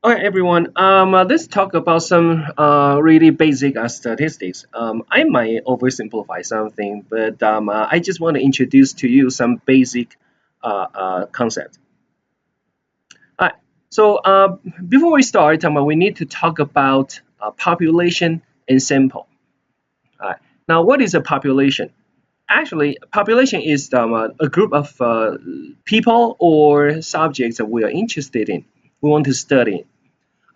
Okay, everyone. Let's talk about some really basic statistics. I might oversimplify something, but I just want to introduce to you some basic concept. All right. So before we start, we need to talk about population and sample. All right. Now, what is a population? Actually, population is a group of people or subjects that we are interested in. We want to study.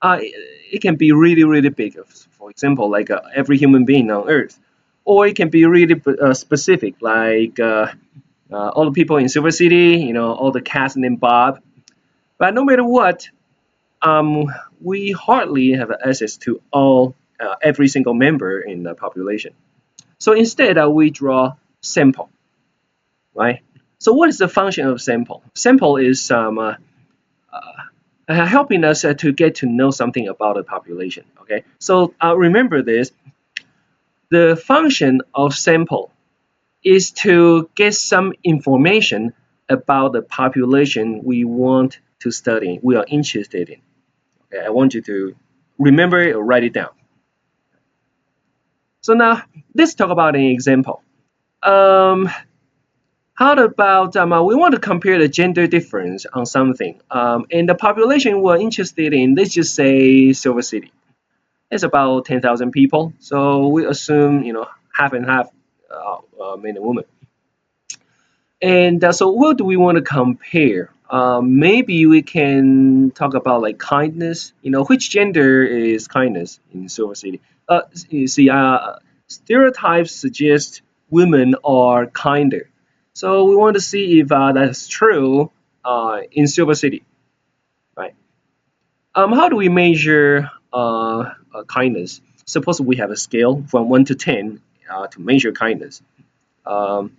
It can be really, really big. For example, like every human being on Earth, or it can be really specific, like all the people in Silver City, all the cats named Bob. But no matter what, um, we hardly have access to all every single member in the population. So instead, we draw sample, right? So what is the function of sample? Sample is helping us to get to know something about the population. Okay, so remember this: the function of sample is to get some information about the population we want to study, we are interested in. Okay, I want you to remember it or write it down. So now let's talk about an example. Um, how about we want to compare the gender difference on something, and the population we're interested in, let's just say Silver City. It's about 10,000 people. So we assume, half and half, men and women. And so what do we want to compare? Maybe we can talk about like kindness. Which gender is kindness in Silver City? You see, stereotypes suggest women are kinder. So we want to see if that's true in Silver City, right? How do we measure kindness? Suppose we have a scale from 1 to 10 to measure kindness. Um,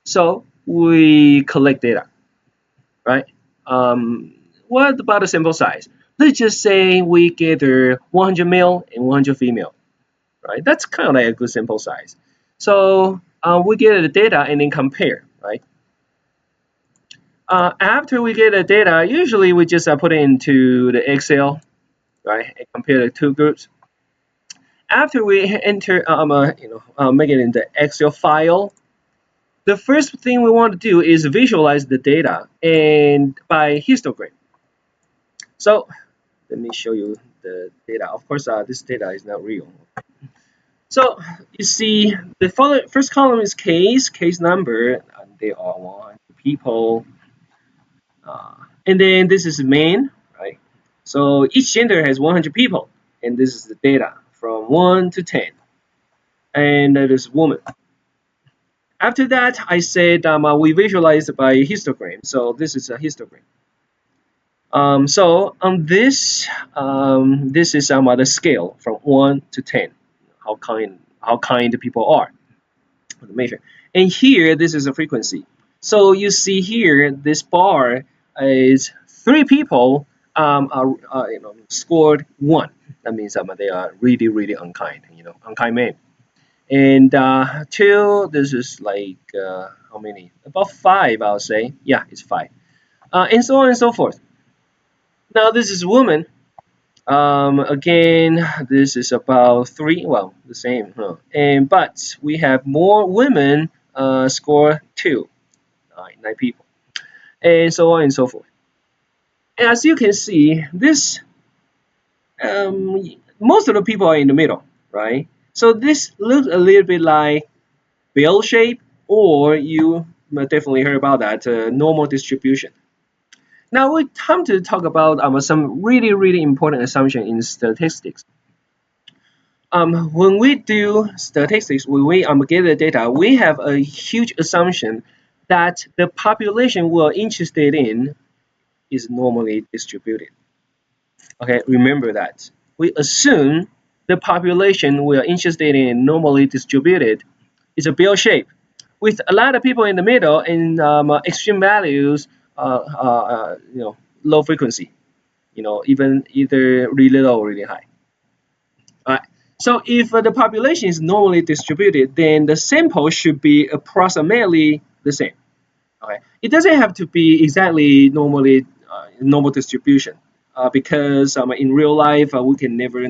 so we collect data, right? What about the sample size? Let's just say we gather 100 male and 100 female, right? That's kind of like a good sample size. So we get the data and then compare, right? After we get the data, usually we just put it into the Excel, right, and compare the two groups. After we enter, make it in the Excel file, the first thing we want to do is visualize the data and by histogram. So let me show you the data. Of course, this data is not real. So you see, the first column is case number. And they are 100 people, and then this is main, right? So each gender has 100 people, and this is the data from 1 to 10, and that is woman. After that, I said we visualize by histogram. So this is a histogram. So on this is the scale from 1 to 10. How kind the people are. The measure. And here, this is a frequency. So you see here, this bar is three people scored one. That means they are really, really unkind. Unkind men. And two, this is like how many? About five, I'll say. Yeah, it's five. And so on and so forth. Now this is woman. Again, this is about three. Well, the same. Huh? And but we have more women score two, nine people, and so on and so forth. As you can see, this um, most of the people are in the middle, right? So this looks a little bit like bell shape, or you might definitely heard about that normal distribution. Now we come to talk about some really really important assumption in statistics. When we do statistics, when we get the data, we have a huge assumption that the population we're interested in is normally distributed. Okay, remember that. We assume the population we are interested in normally distributed is a bell shape with a lot of people in the middle and extreme values, low frequency, even either really low or really high. Alright. So if the population is normally distributed, then the sample should be approximately the same. Okay. It doesn't have to be exactly normal distribution. because in real life we can never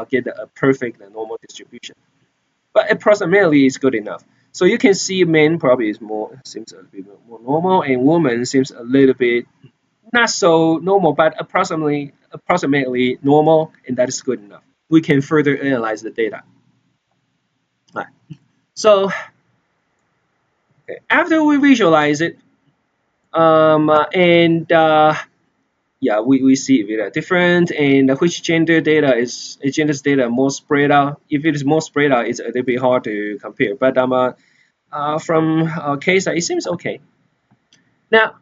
get a perfect normal distribution. But approximately is good enough. So you can see men probably seems a little bit more normal, and women seems a little bit not so normal, but approximately normal, and that is good enough. We can further analyze the data. Right. So okay, after we visualize it, and yeah, we see if it are different, and which gender's data more spread out. If it is more spread out, it's a little bit hard to compare. But from case, it seems okay. Now,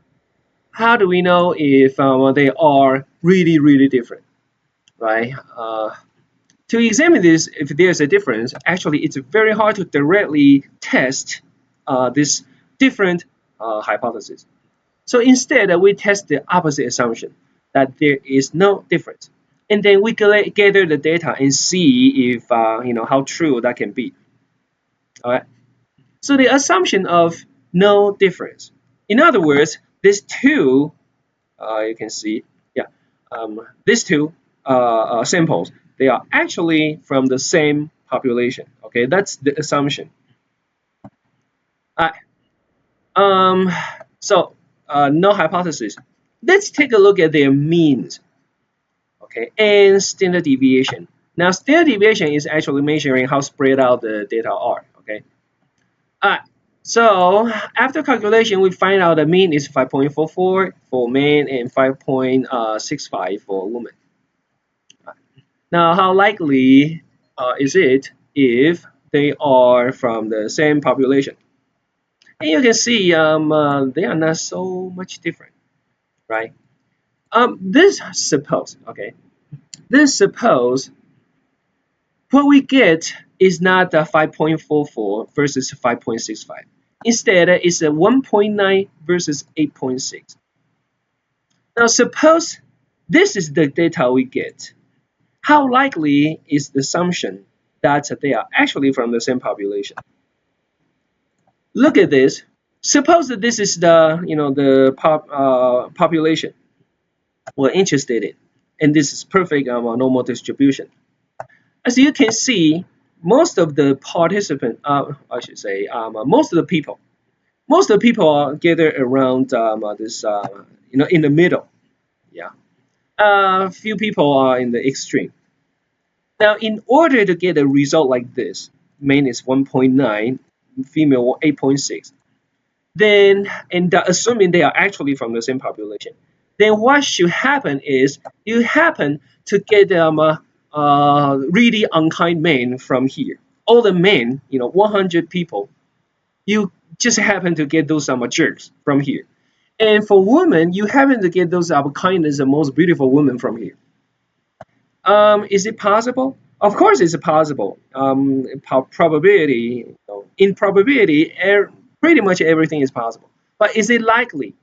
how do we know if they are really different, right? To examine this, if there's a difference, actually it's very hard to directly test this different hypothesis. So instead, we test the opposite assumption that there is no difference, and then we gather the data and see if how true that can be. All right. So the assumption of no difference. In other words, these two, you can see, yeah, these two samples, they are actually from the same population. Okay, that's the assumption. All right. Um, so no hypothesis. Let's take a look at their means. Okay, and standard deviation. Now, standard deviation is actually measuring how spread out the data are. Okay. All right. So after calculation, we find out the mean is 5.44 for men and 5.65 for women. Now, how likely is it if they are from the same population? And you can see they are not so much different, right? This suppose, okay, this suppose what we get is not 5.44 versus 5.65. Instead, it's a 1.9 versus 8.6. Now, suppose this is the data we get. How likely is the assumption that they are actually from the same population? Look at this. Suppose that this is the population we're interested in, and this is perfect normal distribution. As you can see, most of the participant, I should say, most of the people are gathered around this, in the middle. Yeah, few people are in the extreme. Now, in order to get a result like this, male is 1.9, female 8.6. Then, and assuming they are actually from the same population, then what should happen is you happen to get really unkind men from here. All the men, 100 people, you just happen to get those jerks from here. And for women, you happen to get those kindness and most beautiful women from here. Is it possible? Of course, it's possible. Probability, in probability, pretty much everything is possible. But is it likely?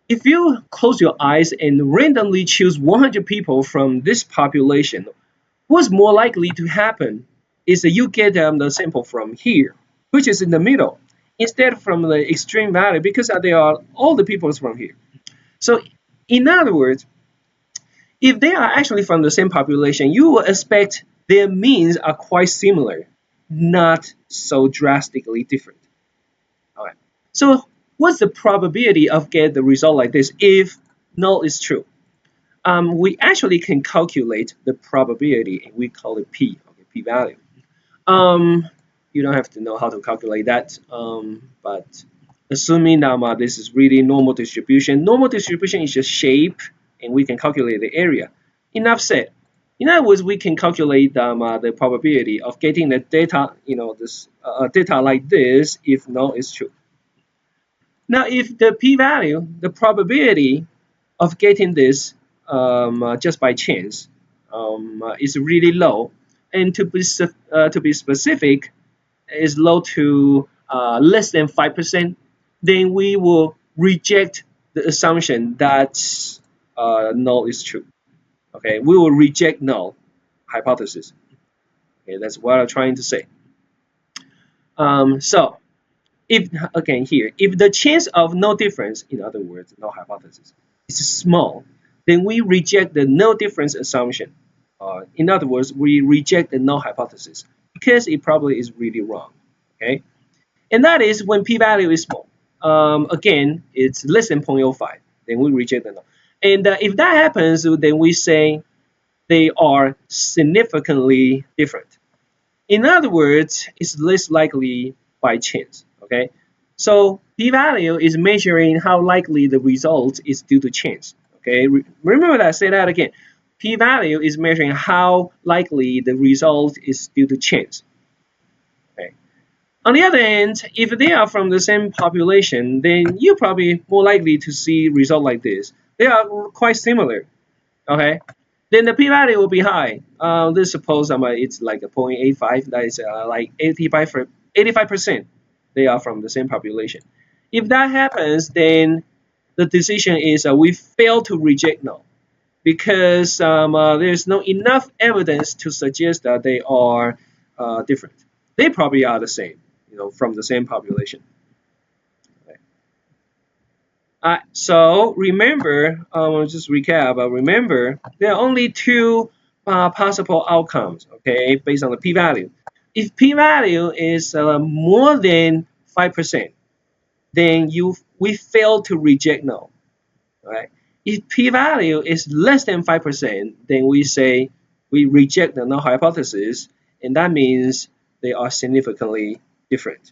If you close your eyes and randomly choose 100 people from this population, what's more likely to happen is that you get the sample from here, which is in the middle, instead from the extreme value, because they are all the people from here. So, in other words, if they are actually from the same population, you will expect their means are quite similar, not so drastically different. All right. So what's the probability of get the result like this if null is true? We actually can calculate the probability, and we call it p, okay, p-value. Um, you don't have to know how to calculate that, but assuming that this is really normal distribution is just shape, and we can calculate the area. Enough said. In other words, we can calculate the probability of getting the data, this data like this if null is true. Now, if the p-value, the probability of getting this just by chance is really low, and to be specific, is low to less than 5%, then we will reject the assumption that null is true. Okay, we will reject null hypothesis. Okay, that's what I'm trying to say. So if again here, if the chance of no difference, in other words, no hypothesis, is small, then we reject the no difference assumption. In other words, we reject the null hypothesis because it probably is really wrong. Okay, and that is when p-value is small. Again, it's less than 0.05, then we reject the null. And if that happens, then we say they are significantly different. In other words, it's less likely by chance. Okay, so p-value is measuring how likely the result is due to chance. Okay, remember that. Say that again. P-value is measuring how likely the result is due to chance. Okay. On the other hand, if they are from the same population, then you're probably more likely to see result like this. They are quite similar. Okay, then the p-value will be high. Let's suppose it's like a 0.85. That is like 85%. They are from the same population. If that happens, then the decision is we fail to reject null because there's no enough evidence to suggest that they are different. They probably are the same, from the same population. So remember, just recap. Remember, there are only two possible outcomes. Okay, based on the p-value. If p-value is more than 5%, then we fail to reject null. Right? If p-value is less than 5%, then we say we reject the null hypothesis, and that means they are significantly different.